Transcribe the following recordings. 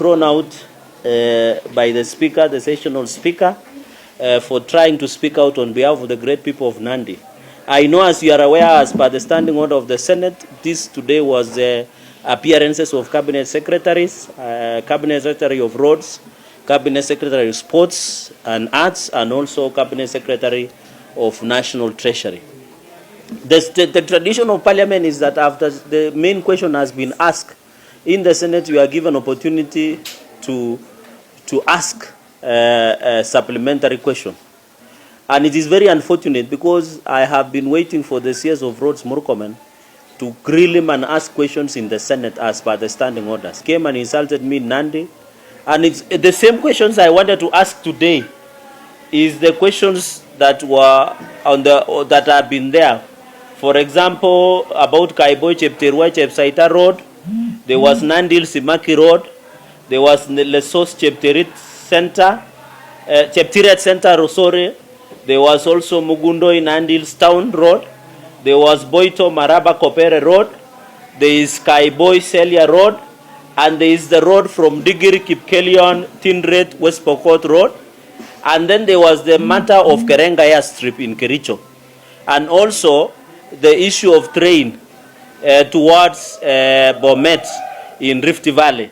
thrown out by the speaker, the sessional speaker, for trying to speak out on behalf of the great people of Nandi. I know, as you are aware, as per the standing order of the Senate, this today was appearances of Cabinet Secretaries, Cabinet Secretary of Roads, Cabinet Secretary of Sports and Arts, and also Cabinet Secretary of National Treasury. The tradition of Parliament is that after the main question has been asked in the Senate, you are given opportunity to ask a supplementary question. And it is very unfortunate because I have been waiting for the CS of Roads, MURKOMEN, to grill him and ask questions in the Senate as per the standing orders. Came and insulted me in Nandi. And it's the same questions I wanted to ask today is the questions that were on the that have been there. For example, about Kaiboi Chepterua Chepsaita Road, there was Nandil Simaki Road, there was Lesos Cheptiret Center, Cheptiret Center, sorry. There was also Mugundo in Nandil's Town Road. There was Boito Maraba Kopere Road. There is Kaiboi Celia Road. And there is the road from Digiri Kipkelion, Tindret, West Pokot Road. And then there was the matter of Kerengaya Strip in Kericho. And also the issue of train towards Bomet in Rift Valley.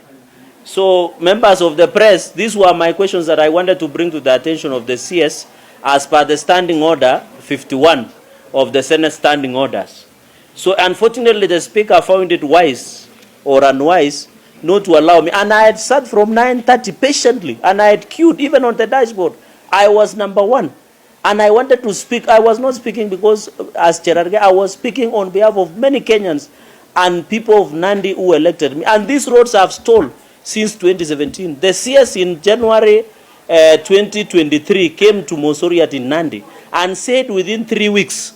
So, members of the press, these were my questions that I wanted to bring to the attention of the CS as per the standing order 51 of the Senate standing orders. So, unfortunately, the Speaker found it wise or unwise not to allow me. And I had sat from 9:30 patiently, and I had queued even on the dashboard. I was number one. And I wanted to speak. I was not speaking because, as Cherargei, I was speaking on behalf of many Kenyans and people of Nandi who elected me. And these roads have stalled since 2017. The CS in January 2023 came to Mosoriat in Nandi and said within 3 weeks,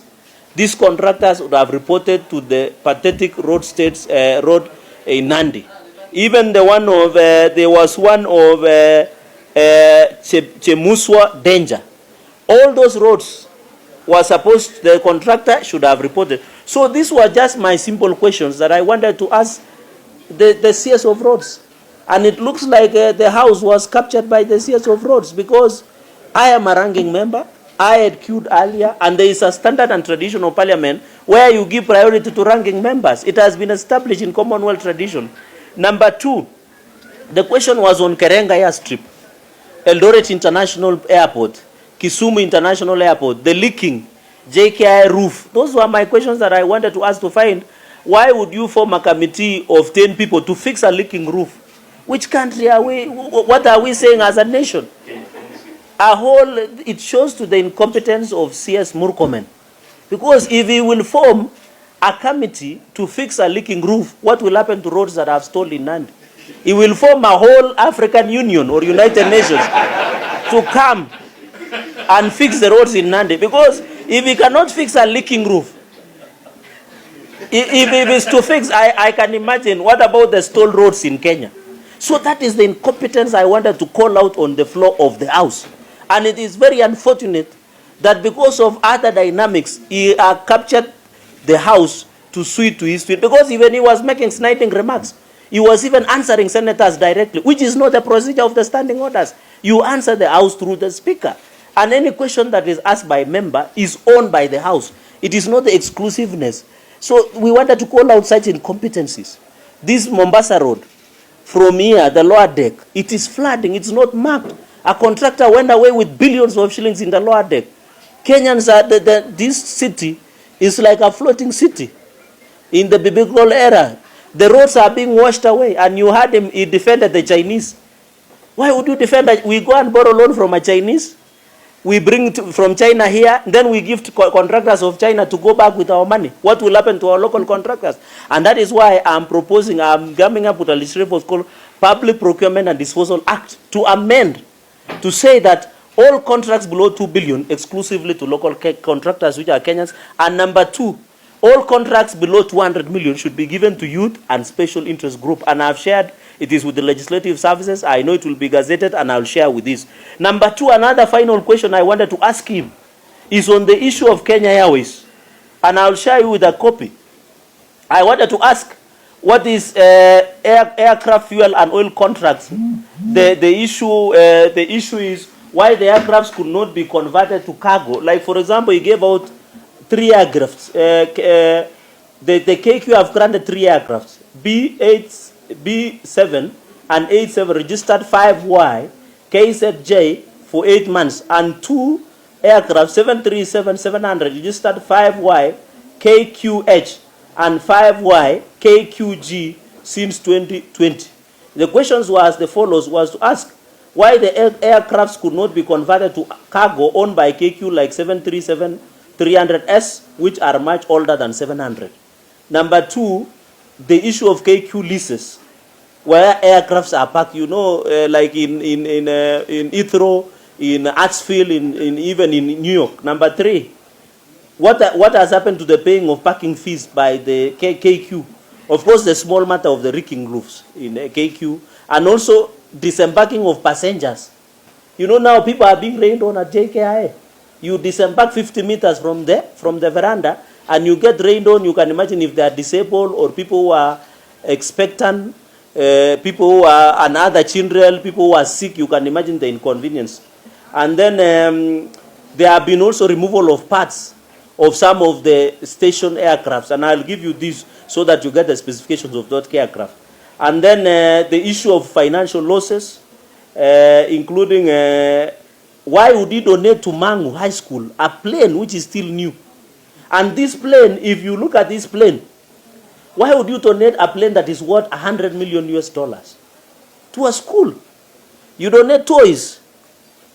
these contractors would have reported to the pathetic road in Nandi. Even the one of, there was one of Chemuswa Danger. All those roads were supposed, the contractor should have reported. So these were just my simple questions that I wanted to ask the CS of Roads. And it looks like the House was captured by the CS of Roads because I am a ranking member. I had queued earlier, and there is a standard and tradition of Parliament where you give priority to ranking members. It has been established in Commonwealth tradition. Number two, the question was on Kerengaya Strip, Eldoret International Airport, Kisumu International Airport, the leaking, JKI roof. Those were my questions that I wanted to ask to find. Why would you form a committee of 10 people to fix a leaking roof? Which country are we, what are we saying as a nation? It shows to the incompetence of CS MURKOMEN. Because if he will form a committee to fix a leaking roof, what will happen to roads that have stalled in Nandi? He will form a whole African Union or United Nations to come and fix the roads in Nandi. Because if he cannot fix a leaking roof, if it is to fix, I can imagine, what about the stalled roads in Kenya? So that is the incompetence I wanted to call out on the floor of the House. And it is very unfortunate that because of other dynamics, he captured the House to suit to his feet. Because even he was making sniping remarks. He was even answering senators directly, which is not the procedure of the standing orders. You answer the House through the Speaker. And any question that is asked by a member is owned by the House. It is not the exclusiveness. So we wanted to call out such incompetencies. This Mombasa Road, from here, the lower deck, it is flooding. It's not marked. A contractor went away with billions of shillings in the lower deck. Kenyans are, this city is like a floating city in the biblical era. The roads are being washed away, and you heard him, he defended the Chinese. Why would you defend that? We go and borrow loan from a Chinese. We bring from China here, then we give to contractors of China to go back with our money. What will happen to our local contractors? And that is why I'm coming up with a legislation called Public Procurement and Disposal Act to amend, to say that all contracts below 2 billion exclusively to local contractors, which are Kenyans. And number two, all contracts below 200 million should be given to youth and special interest group. And I've shared, it is with the legislative services. I know it will be gazetted, and I'll share with this. Number two, another final question I wanted to ask him is on the issue of Kenya Airways. And I'll share you with a copy. I wanted to ask, what is aircraft fuel and oil contracts. The issue is why the aircrafts could not be converted to cargo. Like for example, he gave out 3 aircrafts. The KQ have granted 3 aircrafts. B7 and 87 registered 5Y KZJ for 8 months, and 2 aircraft 737-700 registered 5Y KQH and 5Y KQG since 2020. The questions was the follows: was to ask why the aircrafts could not be converted to cargo owned by KQ, like 737-300S, which are much older than 700. Number 2, the issue of KQ leases, where aircrafts are parked, you know, like in Heathrow, in Artsfield, even in New York. Number 3, what has happened to the paying of parking fees by the KQ? Of course, the small matter of the reeking roofs in KQ, and also disembarking of passengers. You know, now people are being rained on at JKIA. You disembark 50 meters from the veranda, and you get rained on. You can imagine if they are disabled or people who are expectant, people who are, and other children, people who are sick. You can imagine the inconvenience. And then there have been also removal of parts of some of the station aircrafts, and I'll give you this so that you get the specifications of that aircraft. And then the issue of financial losses, including why would you donate to Mangu High School a plane which is still new? And this plane, if you look at this plane, why would you donate a plane that is worth $100 million to a school? You donate toys.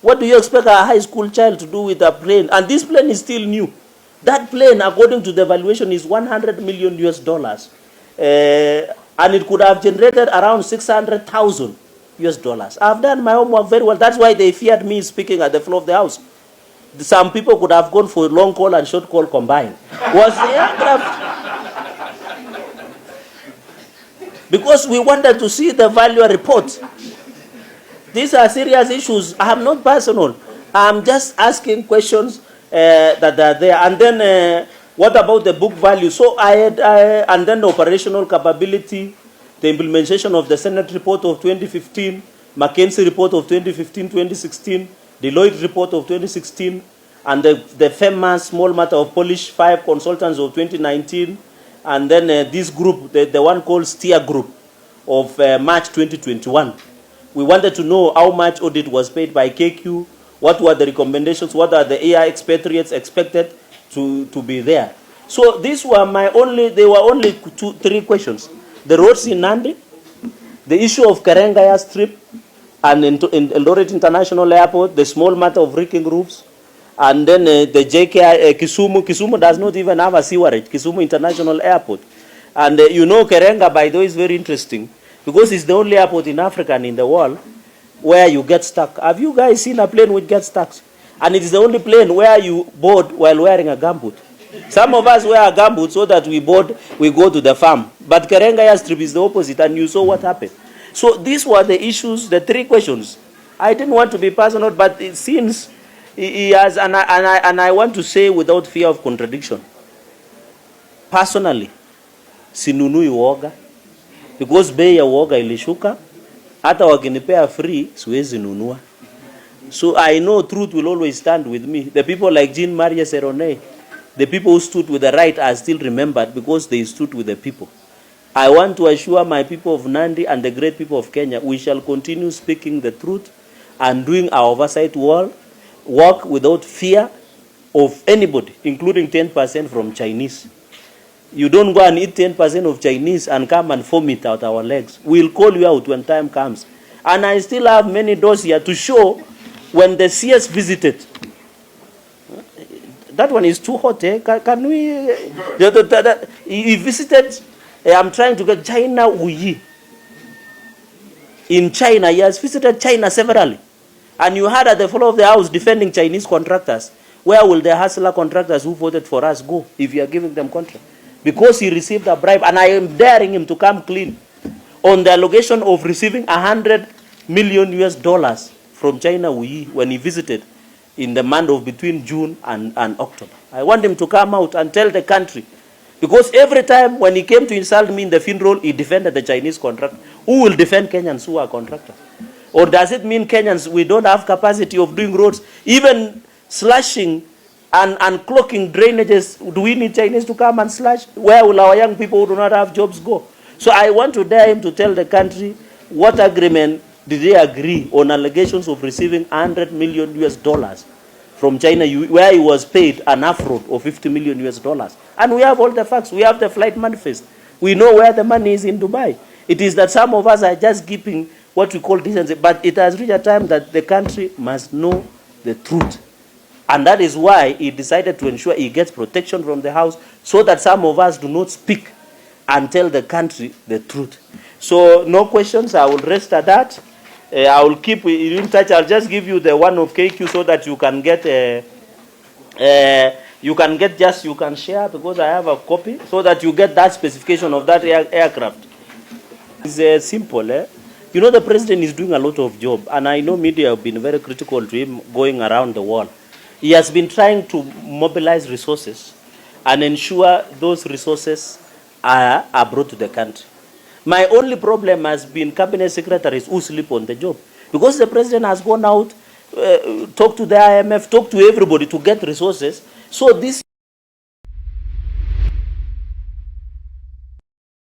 What do you expect a high school child to do with a plane? And this plane is still new. That plane, according to the valuation, is $100 million. And it could have generated around $600,000. I've done my homework very well. That's why they feared me speaking at the floor of the House. Some people could have gone for long call and short call combined. Was the aircraft? Because we wanted to see the value report. These are serious issues. I am not personal. I'm just asking questions that are there. And then what about the book value? So and then the operational capability, the implementation of the Senate report of 2015, McKinsey report of 2015-2016, Deloitte report of 2016, and the famous small matter of Polish 5 consultants of 2019, and then this group, the one called Steer Group of March 2021. We wanted to know how much audit was paid by KQ, what were the recommendations, what are the AI expatriates expected to be there. So these were they were only 3 questions. The roads in Nandi, the issue of Cherargei Strip, and in Eldoret International Airport, the small matter of reeking roofs, and then the JKI, Kisumu. Kisumu does not even have a sewerage, Kisumu International Airport. And you know, Cherargei, by the way, is very interesting, because it's the only airport in Africa and in the world where you get stuck. Have you guys seen a plane which gets stuck? And it is the only plane where you board while wearing a gumboot. Some of us wear a gumboot so that we board, we go to the farm. But Cherargei Strip is the opposite, and you saw what happened. So these were the issues, the 3 questions. I didn't want to be personal, but it seems he has, and I want to say without fear of contradiction, personally, sinunui uoga, because bei ya uoga ilishuka, hata wakinipea free, siwezi nunua. So I know truth will always stand with me. The people like Jean Marie Serone, the people who stood with the right are still remembered because they stood with the people. I want to assure my people of Nandi and the great people of Kenya, we shall continue speaking the truth and doing our oversight work without fear of anybody, including 10% from Chinese. You don't go and eat 10% of Chinese and come and vomit out our legs. We'll call you out when time comes. And I still have many doors here to show when the CS visited. That one is too hot, eh? Can we? He visited, I'm trying to get China Wuyi. In China, he has visited China severally. And you heard at the floor of the House defending Chinese contractors. Where will the hustler contractors who voted for us go if you are giving them contract? Because he received a bribe, and I am daring him to come clean on the allegation of receiving $100 million from China Wuyi when he visited in the month of between June and October. I want him to come out and tell the country Because every time when he came to insult me in the funeral, he defended the Chinese contractor. Who will defend Kenyans who are contractors? Or does it mean Kenyans, we don't have capacity of doing roads? Even slashing and clocking drainages, do we need Chinese to come and slash? Where will our young people who do not have jobs go? So I want to dare him to tell the country what agreement did they agree on allegations of receiving $100 million from China, where he was paid an upfront of $50 million. And we have all the facts. We have the flight manifest. We know where the money is in Dubai. It is that some of us are just keeping what we call decency. But it has reached a time that the country must know the truth. And that is why he decided to ensure he gets protection from the House, so that some of us do not speak and tell the country the truth. So no questions. I will rest at that. I will keep in touch. I'll just give you the one of KQ so that you can get you can share, because I have a copy, so that you get that specification of that aircraft. It's simple. You know, the president is doing a lot of job, and I know media have been very critical to him going around the world. He has been trying to mobilize resources and ensure those resources are brought to the country. My only problem has been cabinet secretaries who sleep on the job, because the president has gone out, talked to the IMF, talked to everybody to get resources. So this